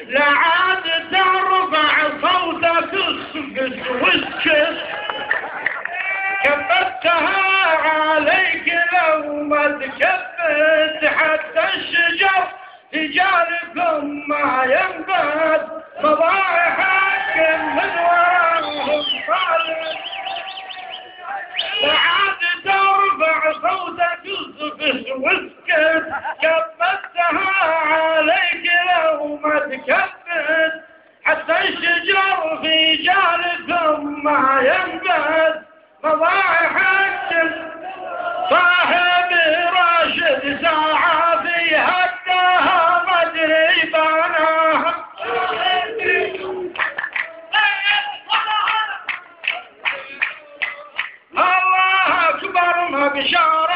لا عاد ترفع صوتك اسكت واسكت كبتها عليك لو ما تكبت حتى الشجر تجاركم ما ينبت فضايحك من وراهم صارت لا عاد ترفع صوتك اسكت واسكت كبتها عليك لو ما تكبت حتى الشجر في جاركم ما ينبت فضايحك صاحب راشد ساعة في هدها مدري بناها الله أكبر مبشار